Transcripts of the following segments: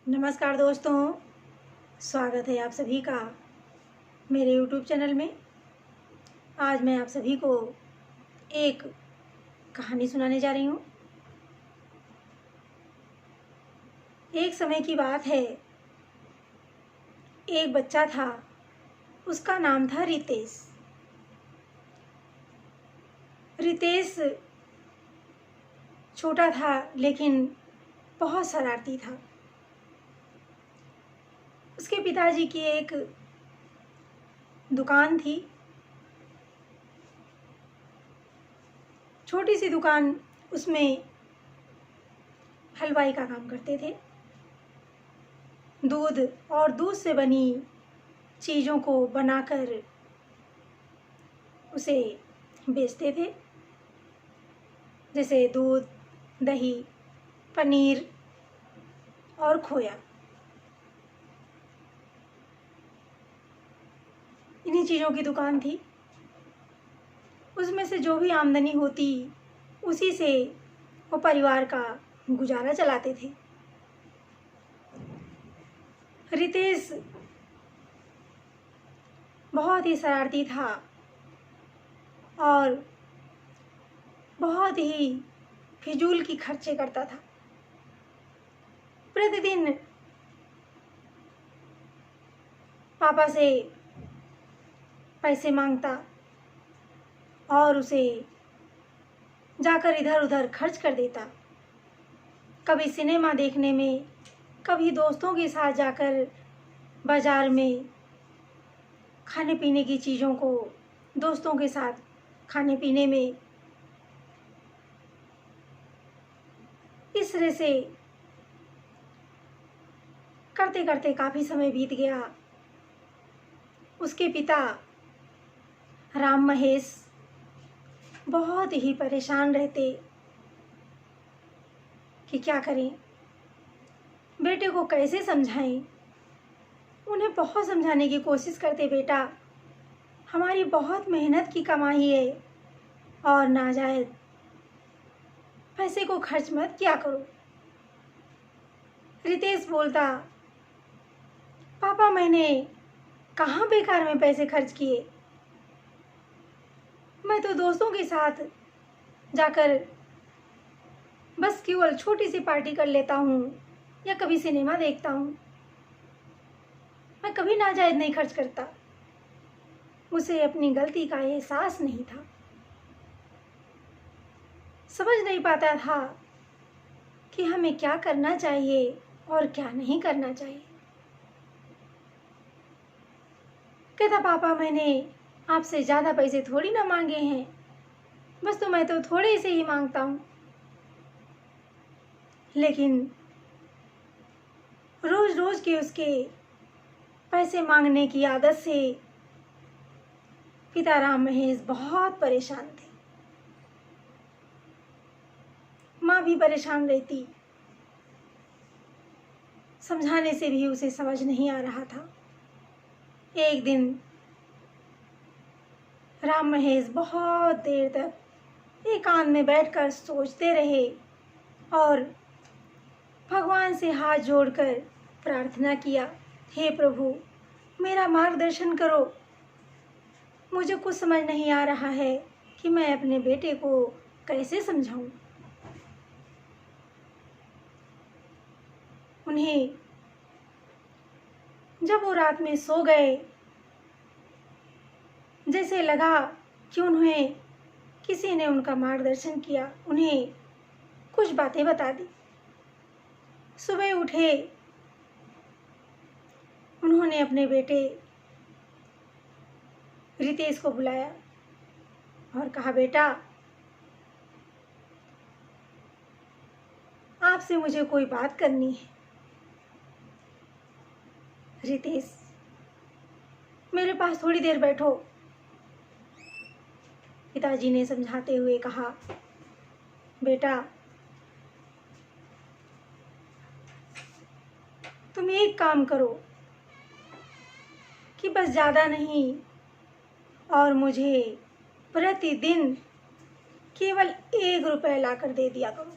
नमस्कार दोस्तों, स्वागत है आप सभी का मेरे YouTube चैनल में। आज मैं आप सभी को एक कहानी सुनाने जा रही हूँ। एक समय की बात है, एक बच्चा था, उसका नाम था रितेश। रितेश छोटा था लेकिन बहुत शरारती था। उसके पिताजी की एक दुकान थी, छोटी सी दुकान। उसमें हलवाई का काम करते थे। दूध और दूध से बनी चीज़ों को बनाकर उसे बेचते थे, जैसे दूध, दही, पनीर और खोया। इन्हीं चीज़ों की दुकान थी। उसमें से जो भी आमदनी होती उसी से वो परिवार का गुजारा चलाते थे। रितेश बहुत ही शरारती था और बहुत ही फिजूल की खर्चे करता था। प्रतिदिन पापा से पैसे मांगता और उसे जाकर इधर उधर खर्च कर देता। कभी सिनेमा देखने में, कभी दोस्तों के साथ जाकर बाज़ार में खाने पीने की चीज़ों को दोस्तों के साथ खाने पीने में। इस तरह से करते करते काफ़ी समय बीत गया। उसके पिता राम महेश बहुत ही परेशान रहते कि क्या करें, बेटे को कैसे समझाएं। उन्हें बहुत समझाने की कोशिश करते, बेटा हमारी बहुत मेहनत की कमाई है और नाजायज़ पैसे को खर्च मत किया करो। रितेश बोलता, पापा मैंने कहाँ बेकार में पैसे खर्च किए, मैं तो दोस्तों के साथ जाकर बस केवल छोटी सी पार्टी कर लेता हूँ या कभी सिनेमा देखता हूँ, मैं कभी नाजायज़ नहीं खर्च करता। उसे अपनी गलती का एहसास नहीं था, समझ नहीं पाता था कि हमें क्या करना चाहिए और क्या नहीं करना चाहिए। कहता, पापा मैंने आपसे ज़्यादा पैसे थोड़ी ना मांगे हैं, बस तो मैं तो थोड़े से ही मांगता हूँ। लेकिन रोज़ रोज़ की उसके पैसे मांगने की आदत से पिता राम महेश बहुत परेशान थे। माँ भी परेशान रहती, समझाने से भी उसे समझ नहीं आ रहा था। एक दिन राम महेश बहुत देर तक एकांत में बैठकर सोचते रहे और भगवान से हाथ जोड़कर प्रार्थना किया, हे प्रभु मेरा मार्गदर्शन करो, मुझे कुछ समझ नहीं आ रहा है कि मैं अपने बेटे को कैसे समझाऊं। उन्हें जब वो रात में सो गए, जैसे लगा कि उन्हें किसी ने उनका मार्गदर्शन किया, उन्हें कुछ बातें बता दी। सुबह उठे, उन्होंने अपने बेटे रितेश को बुलाया और कहा, बेटा आपसे मुझे कोई बात करनी है। रितेश, मेरे पास थोड़ी देर बैठो। पिताजी ने समझाते हुए कहा, बेटा तुम एक काम करो कि बस ज़्यादा नहीं और मुझे प्रतिदिन केवल 1 रुपया लाकर दे दिया करो।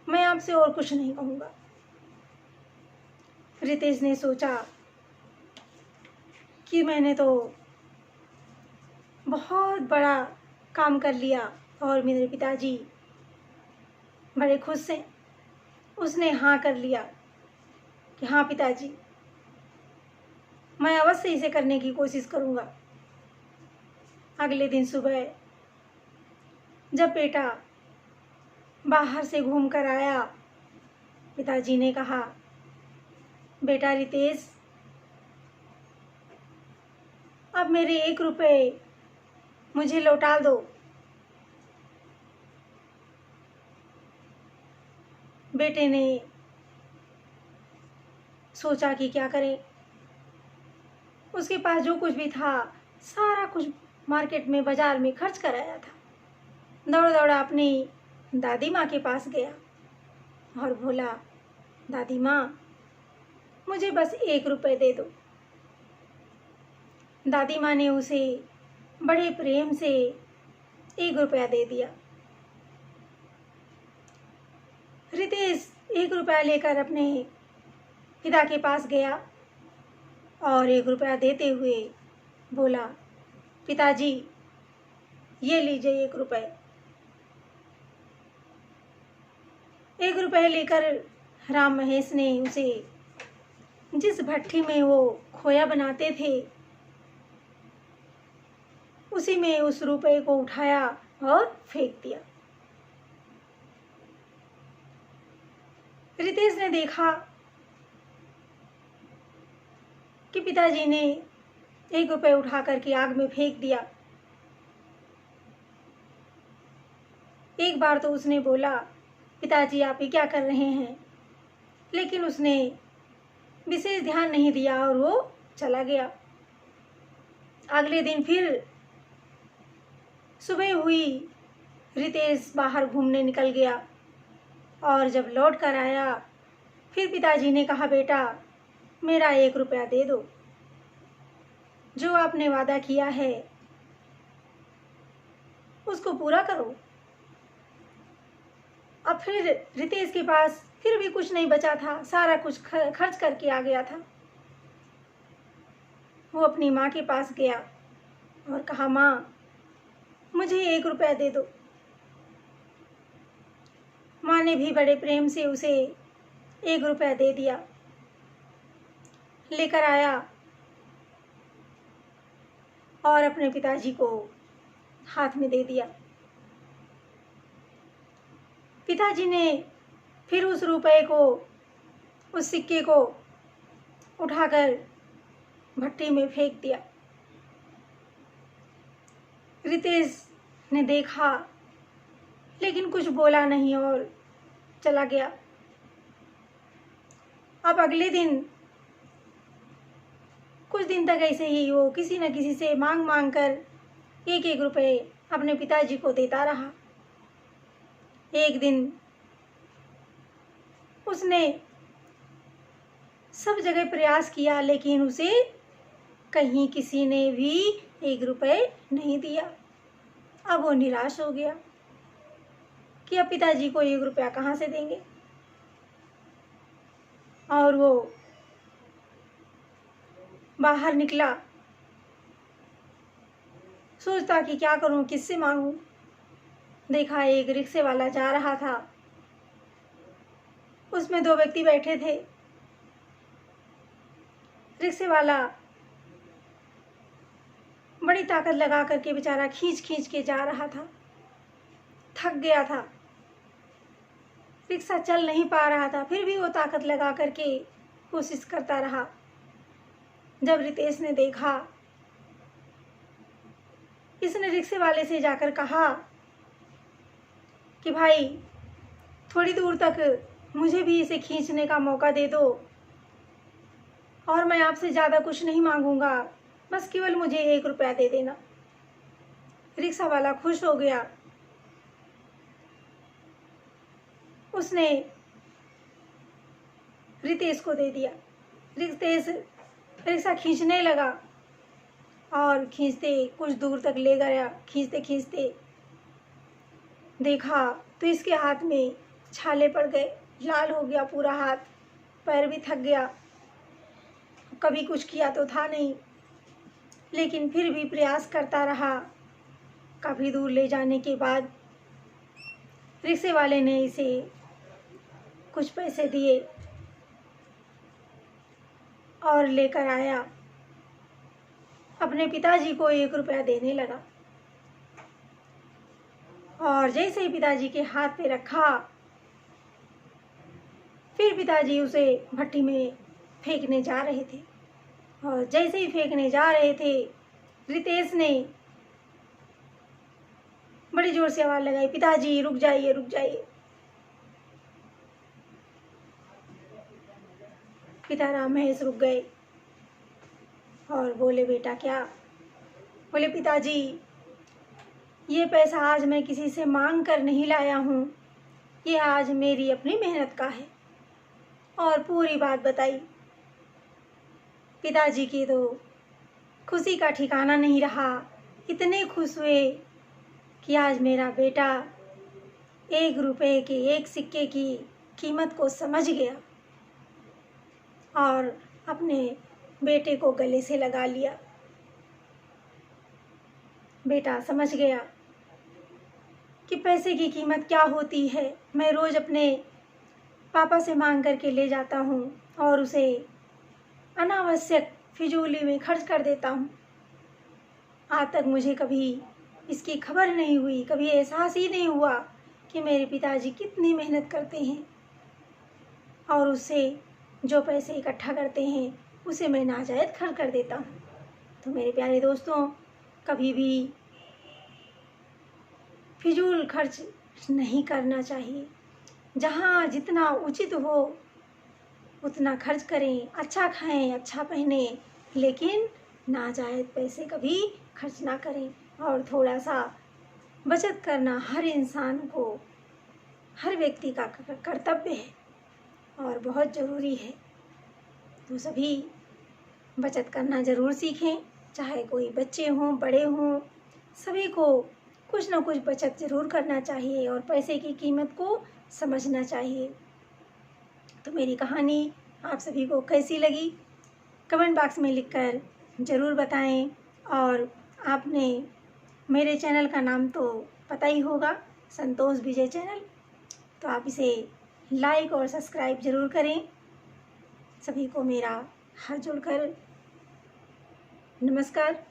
मैं आपसे और कुछ नहीं कहूँगा। रितेश ने सोचा कि मैंने तो बहुत बड़ा काम कर लिया और मेरे पिताजी बड़े खुश हैं। उसने हाँ कर लिया कि हाँ पिताजी, मैं अवश्य इसे करने की कोशिश करूँगा। अगले दिन सुबह जब बेटा बाहर से घूम कर आया, पिताजी ने कहा, बेटा रितेश, अब मेरे 1 रुपये मुझे लौटा दो। बेटे ने सोचा कि क्या करें। उसके पास जो कुछ भी था सारा कुछ मार्केट में, बाजार में खर्च कराया था। दौड़ दौड़ा अपनी दादी माँ के पास गया और बोला, दादी माँ, मुझे बस 1 रुपये दे दो। दादी माँ ने उसे बड़े प्रेम से 1 रुपया दे दिया। रितेश 1 रुपया लेकर अपने पिता के पास गया और 1 रुपया देते हुए बोला, पिताजी, ये लीजिए 1 रुपये। 1 रुपये लेकर राम महेश ने उसे जिस भट्ठी में वो खोया बनाते थे उसी में उस रुपये को उठाया और फेंक दिया। रितेश ने देखा कि पिताजी ने 1 रुपये उठा करके आग में फेंक दिया। एक बार तो उसने बोला, पिताजी आप ये क्या कर रहे हैं, लेकिन उसने विशेष ध्यान नहीं दिया और वो चला गया। अगले दिन फिर सुबह हुई, रितेश बाहर घूमने निकल गया और जब लौट कर आया फिर पिताजी ने कहा, बेटा मेरा 1 रुपया दे दो, जो आपने वादा किया है उसको पूरा करो। अब फिर रितेश के पास फिर भी कुछ नहीं बचा था, सारा कुछ खर्च करके आ गया था। वो अपनी माँ के पास गया और कहा, माँ मुझे 1 रुपया दे दो। माँ ने भी बड़े प्रेम से उसे 1 रुपया दे दिया। लेकर आया और अपने पिताजी को हाथ में दे दिया। पिताजी ने फिर उस रुपये को, उस सिक्के को उठाकर भट्टी में फेंक दिया। रितेश ने देखा लेकिन कुछ बोला नहीं और चला गया। अब अगले दिन कुछ दिन तक ऐसे ही वो किसी न किसी से मांग मांग कर 1-1 रुपये अपने पिताजी को देता रहा। एक दिन उसने सब जगह प्रयास किया लेकिन उसे कहीं किसी ने भी 1 रुपये नहीं दिया। अब वो निराश हो गया कि अब पिताजी को 1 रुपया कहाँ से देंगे। और वो बाहर निकला, सोचता कि क्या करूं, किससे मांगूं। देखा एक रिक्शे वाला जा रहा था, उसमें 2 व्यक्ति बैठे थे। रिक्शे वाला बड़ी ताकत लगा करके बेचारा खींच खींच के जा रहा था, थक गया था, रिक्शा चल नहीं पा रहा था, फिर भी वो ताकत लगा करके कोशिश करता रहा। जब रितेश ने देखा, इसने रिक्शे वाले से जाकर कहा कि भाई थोड़ी दूर तक मुझे भी इसे खींचने का मौका दे दो और मैं आपसे ज़्यादा कुछ नहीं मांगूंगा, बस केवल मुझे 1 रुपया दे देना। रिक्शा वाला खुश हो गया। उसने रितेश को दे दिया। रितेश रिक्शा खींचने लगा और खींचते कुछ दूर तक ले गया। खींचते खींचते देखा तो इसके हाथ में छाले पड़ गए। लाल हो गया पूरा हाथ, पैर भी थक गया। कभी कुछ किया तो था नहीं, लेकिन फिर भी प्रयास करता रहा। काफ़ी दूर ले जाने के बाद रिक्शे वाले ने इसे कुछ पैसे दिए और लेकर आया। अपने पिताजी को 1 रुपया देने लगा और जैसे ही पिताजी के हाथ पे रखा, फिर पिताजी उसे भट्टी में फेंकने जा रहे थे। और जैसे ही फेंकने जा रहे थे, रितेश ने बड़ी जोर से आवाज़ लगाई, पिताजी रुक जाइए, रुक जाइए। पिता राम महेश रुक गए और बोले, बेटा क्या? बोले, पिताजी ये पैसा आज मैं किसी से मांग कर नहीं लाया हूँ, ये आज मेरी अपनी मेहनत का है। और पूरी बात बताई। पिताजी की तो खुशी का ठिकाना नहीं रहा। इतने खुश हुए कि आज मेरा बेटा 1 रुपये के 1 सिक्के की कीमत को समझ गया और अपने बेटे को गले से लगा लिया। बेटा समझ गया कि पैसे की कीमत क्या होती है। मैं रोज़ अपने पापा से मांग करके ले जाता हूँ और उसे अनावश्यक फिजूली में खर्च कर देता हूँ। आज तक मुझे कभी इसकी खबर नहीं हुई, कभी एहसास ही नहीं हुआ कि मेरे पिताजी कितनी मेहनत करते हैं और उससे जो पैसे इकट्ठा करते हैं उसे मैं नाजायज़ खर्च कर देता हूँ। तो मेरे प्यारे दोस्तों, कभी भी फिजूल खर्च नहीं करना चाहिए। जहाँ जितना उचित हो उतना खर्च करें, अच्छा खाएं, अच्छा पहने, लेकिन नाजायज़ पैसे कभी खर्च ना करें। और थोड़ा सा बचत करना हर इंसान को, हर व्यक्ति का कर्तव्य है और बहुत ज़रूरी है। तो सभी बचत करना ज़रूर सीखें, चाहे कोई बच्चे हों, बड़े हों, सभी को कुछ ना कुछ बचत ज़रूर करना चाहिए और पैसे की कीमत को समझना चाहिए। तो मेरी कहानी आप सभी को कैसी लगी, कमेंट बॉक्स में लिखकर ज़रूर बताएं। और आपने मेरे चैनल का नाम तो पता ही होगा, संतोष विजय चैनल, तो आप इसे लाइक और सब्सक्राइब ज़रूर करें। सभी को मेरा हाथ जोड़कर नमस्कार।